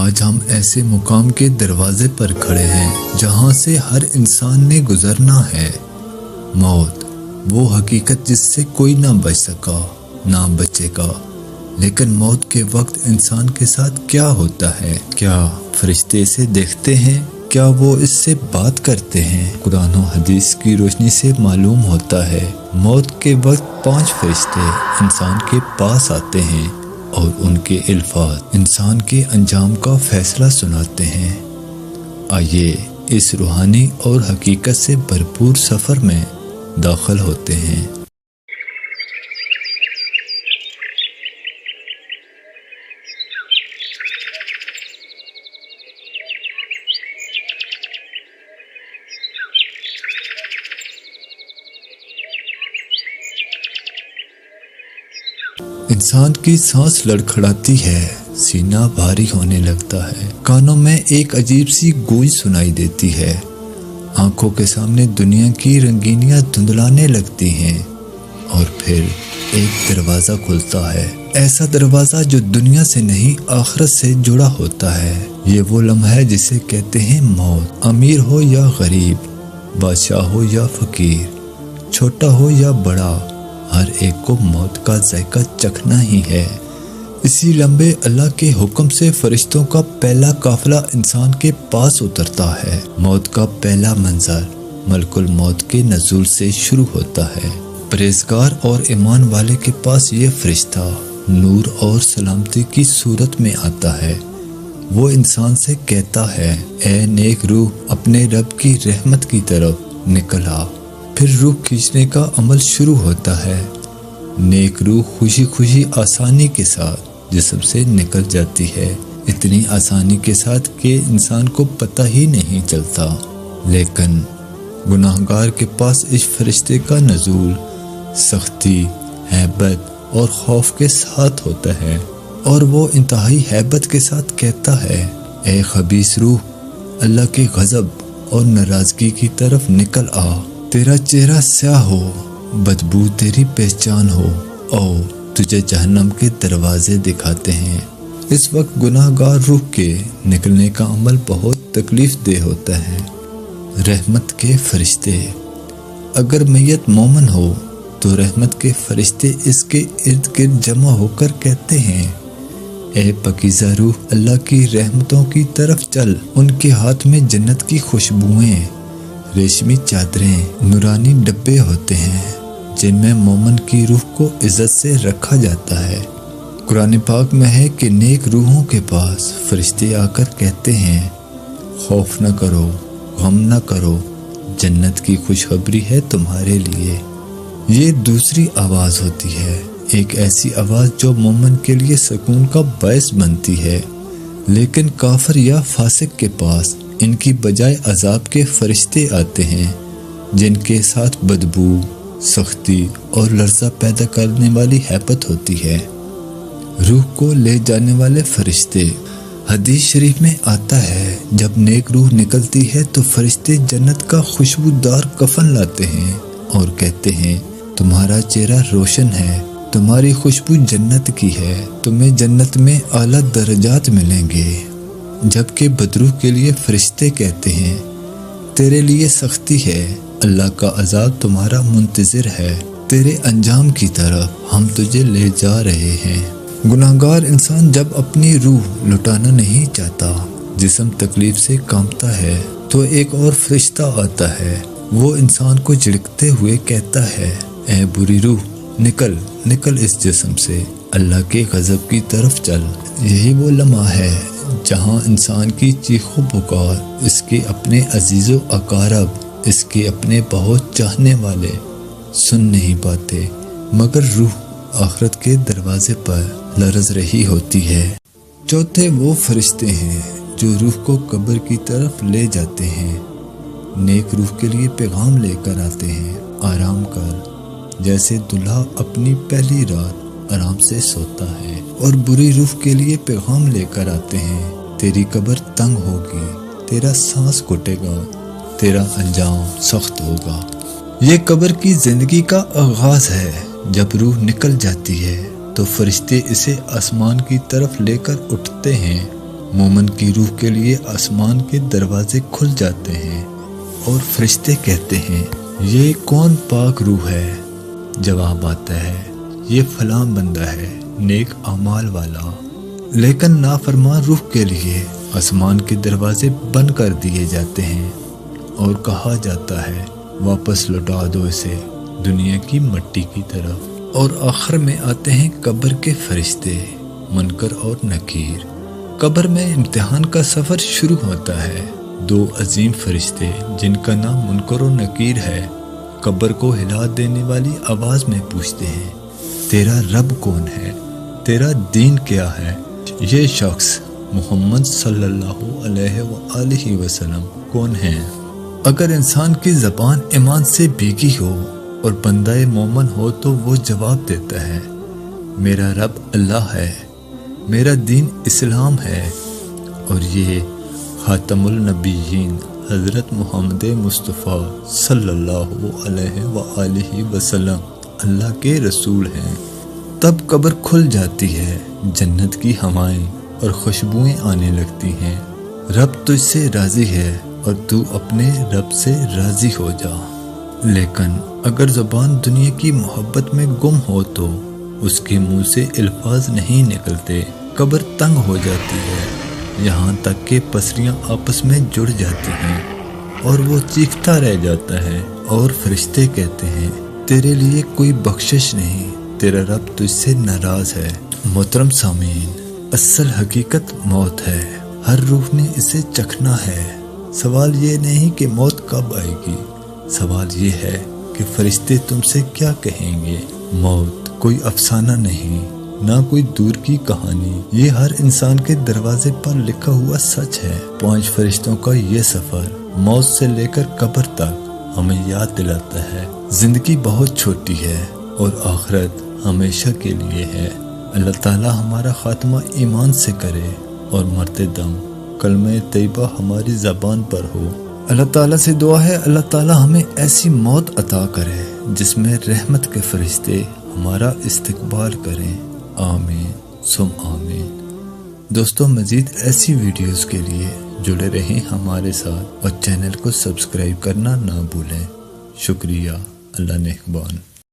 آج ہم ایسے مقام کے دروازے پر کھڑے ہیں جہاں سے ہر انسان نے گزرنا ہے۔ موت، وہ حقیقت جس سے کوئی نہ بچ سکا، نہ بچے گا۔ لیکن موت کے وقت انسان کے ساتھ کیا ہوتا ہے؟ کیا فرشتے اسے دیکھتے ہیں؟ کیا وہ اس سے بات کرتے ہیں؟ قرآن و حدیث کی روشنی سے معلوم ہوتا ہے موت کے وقت 5 فرشتے انسان کے پاس آتے ہیں اور ان کے الفاظ انسان کے انجام کا فیصلہ سناتے ہیں۔ آئیے اس روحانی اور حقیقت سے بھرپور سفر میں داخل ہوتے ہیں۔ انسان کی سانس لڑکھڑاتی ہے، سینہ بھاری ہونے لگتا ہے، کانوں میں ایک عجیب سی گونج سنائی دیتی ہے، آنکھوں کے سامنے دنیا کی رنگینیاں دھندلانے لگتی ہیں، اور پھر ایک دروازہ کھلتا ہے، ایسا دروازہ جو دنیا سے نہیں آخرت سے جڑا ہوتا ہے۔ یہ وہ لمحہ ہے جسے کہتے ہیں موت۔ امیر ہو یا غریب، بادشاہ ہو یا فقیر، چھوٹا ہو یا بڑا، ہر ایک کو موت کا ذائقہ چکھنا ہی ہے۔ اسی لمحے اللہ کے حکم سے فرشتوں کا پہلا قافلہ انسان کے پاس اترتا ہے۔ موت کا پہلا منظر ملک الموت کے نزول سے شروع ہوتا ہے۔ پرہیزگار اور ایمان والے کے پاس یہ فرشتہ نور اور سلامتی کی صورت میں آتا ہے۔ وہ انسان سے کہتا ہے، اے نیک روح، اپنے رب کی رحمت کی طرف نکل آ۔ پھر روح کھینچنے کا عمل شروع ہوتا ہے۔ نیک روح خوشی خوشی آسانی کے ساتھ جسم سے نکل جاتی ہے، اتنی آسانی کے ساتھ کہ انسان کو پتہ ہی نہیں چلتا۔ لیکن گناہگار کے پاس اس فرشتے کا نزول سختی، ہیبت اور خوف کے ساتھ ہوتا ہے، اور وہ انتہائی ہیبت کے ساتھ کہتا ہے، اے خبیث روح، اللہ کے غضب اور ناراضگی کی طرف نکل آ۔ تیرا چہرہ سیاہ ہو، بدبو تیری پہچان ہو، او تجھے جہنم کے دروازے دکھاتے ہیں۔ اس وقت گناہ گار روح کے نکلنے کا عمل بہت تکلیف دہ ہوتا ہے۔ رحمت کے فرشتے، اگر میت مومن ہو تو رحمت کے فرشتے اس کے ارد گرد جمع ہو کر کہتے ہیں، اے پاکیزہ روح، اللہ کی رحمتوں کی طرف چل۔ ان کے ہاتھ میں جنت کی خوشبوئیں، ریشمی چادریں، نورانی ڈبے ہوتے ہیں جن میں مومن کی روح کو عزت سے رکھا جاتا ہے۔ قرآن پاک میں ہے کہ نیک روحوں کے پاس فرشتے آ کر کہتے ہیں، خوف نہ کرو، غم نہ کرو، جنت کی خوشخبری ہے تمہارے لیے۔ یہ دوسری آواز ہوتی ہے، ایک ایسی آواز جو مومن کے لیے سکون کا باعث بنتی ہے۔ لیکن کافر یا فاسق کے پاس ان کی بجائے عذاب کے فرشتے آتے ہیں جن کے ساتھ بدبو، سختی اور لرزہ پیدا کرنے والی ہیبت ہوتی ہے۔ روح کو لے جانے والے فرشتے، حدیث شریف میں آتا ہے، جب نیک روح نکلتی ہے تو فرشتے جنت کا خوشبودار کفن لاتے ہیں اور کہتے ہیں، تمہارا چہرہ روشن ہے، تمہاری خوشبو جنت کی ہے، تمہیں جنت میں اعلیٰ درجات ملیں گے۔ جبکہ بدروح کے لیے فرشتے کہتے ہیں، تیرے لیے سختی ہے، اللہ کا عذاب تمہارا منتظر ہے، تیرے انجام کی طرف ہم تجھے لے جا رہے ہیں۔ گناہگار انسان جب اپنی روح لٹانا نہیں چاہتا، جسم تکلیف سے کانپتا ہے، تو ایک اور فرشتہ آتا ہے۔ وہ انسان کو جھڑکتے ہوئے کہتا ہے، اے بری روح، نکل نکل اس جسم سے، اللہ کے غضب کی طرف چل۔ یہی وہ لمحہ ہے جہاں انسان کی چیخ و پکار اس کے اپنے عزیز و اقارب، اس کے اپنے بہت چاہنے والے سن نہیں پاتے، مگر روح آخرت کے دروازے پر لرز رہی ہوتی ہے۔ چوتھے وہ فرشتے ہیں جو روح کو قبر کی طرف لے جاتے ہیں۔ نیک روح کے لیے پیغام لے کر آتے ہیں، آرام کر، جیسے دلہا اپنی پہلی رات آرام سے سوتا ہے۔ اور بری روح کے لیے پیغام لے کر آتے ہیں، تیری قبر تنگ ہوگی، تیرا سانس گھٹے گا، تیرا انجام سخت ہوگا۔ یہ قبر کی زندگی کا آغاز ہے۔ جب روح نکل جاتی ہے تو فرشتے اسے آسمان کی طرف لے کر اٹھتے ہیں مومن کی روح کے لیے آسمان کے دروازے کھل جاتے ہیں اور فرشتے کہتے ہیں یہ کون پاک روح ہے؟ جواب آتا ہے یہ فلاں بندہ ہے نیک اعمال والا۔ لیکن نافرمان روح کے لیے آسمان کے دروازے بند کر دیے جاتے ہیں اور کہا جاتا ہے واپس لوٹا دو اسے دنیا کی مٹی کی طرف۔ اور آخر میں آتے ہیں قبر کے فرشتے منکر اور نکیر۔ قبر میں امتحان کا سفر شروع ہوتا ہے۔ دو عظیم فرشتے جن کا نام منکر و نکیر ہے قبر کو ہلا دینے والی آواز میں پوچھتے ہیں تیرا رب کون ہے؟ تیرا دین کیا ہے؟ یہ شخص محمد صلی اللہ علیہ وآلہ وسلم کون ہے؟ اگر انسان کی زبان ایمان سے بھیگی ہو اور بندہ مومن ہو تو وہ جواب دیتا ہے میرا رب اللہ ہے، میرا دین اسلام ہے، اور یہ خاتم النبیین حضرت محمد مصطفیٰ صلی اللہ علیہ وآلہ وسلم اللہ کے رسول ہیں۔ تب قبر کھل جاتی ہے، جنت کی ہوائیں اور خوشبوئیں آنے لگتی ہیں۔ رب تجھ سے راضی ہے اور تو اپنے رب سے راضی ہو جا۔ لیکن اگر زبان دنیا کی محبت میں گم ہو تو اس کے منہ سے الفاظ نہیں نکلتے۔ قبر تنگ ہو جاتی ہے یہاں تک کہ پسلیاں آپس میں جڑ جاتی ہیں اور وہ چیختا رہ جاتا ہے اور فرشتے کہتے ہیں تیرے لیے کوئی بخشش نہیں، تیرا رب تجھ سے ناراض ہے۔ محترم سامعین، اصل حقیقت موت ہے، ہر روح نے اسے چکھنا ہے۔ سوال یہ نہیں کہ موت کب آئے گی، سوال یہ ہے کہ فرشتے تم سے کیا کہیں گے۔ موت کوئی افسانہ نہیں، نہ کوئی دور کی کہانی، یہ ہر انسان کے دروازے پر لکھا ہوا سچ ہے۔ 5 فرشتوں کا یہ سفر موت سے لے کر قبر تک ہمیں یاد دلاتا ہے زندگی بہت چھوٹی ہے اور آخرت ہمیشہ کے لیے ہے۔ اللہ تعالی ہمارا خاتمہ ایمان سے کرے اور مرتے دم کلمہ طیبہ ہماری زبان پر ہو۔ اللہ تعالیٰ سے دعا ہے اللہ تعالیٰ ہمیں ایسی موت عطا کرے جس میں رحمت کے فرشتے ہمارا استقبال کریں۔ آمین ثم آمین۔ دوستوں، مزید ایسی ویڈیوز کے لیے جڑے رہیں ہمارے ساتھ اور چینل کو سبسکرائب کرنا نہ بھولیں۔ شکریہ، اللہ نگہبان۔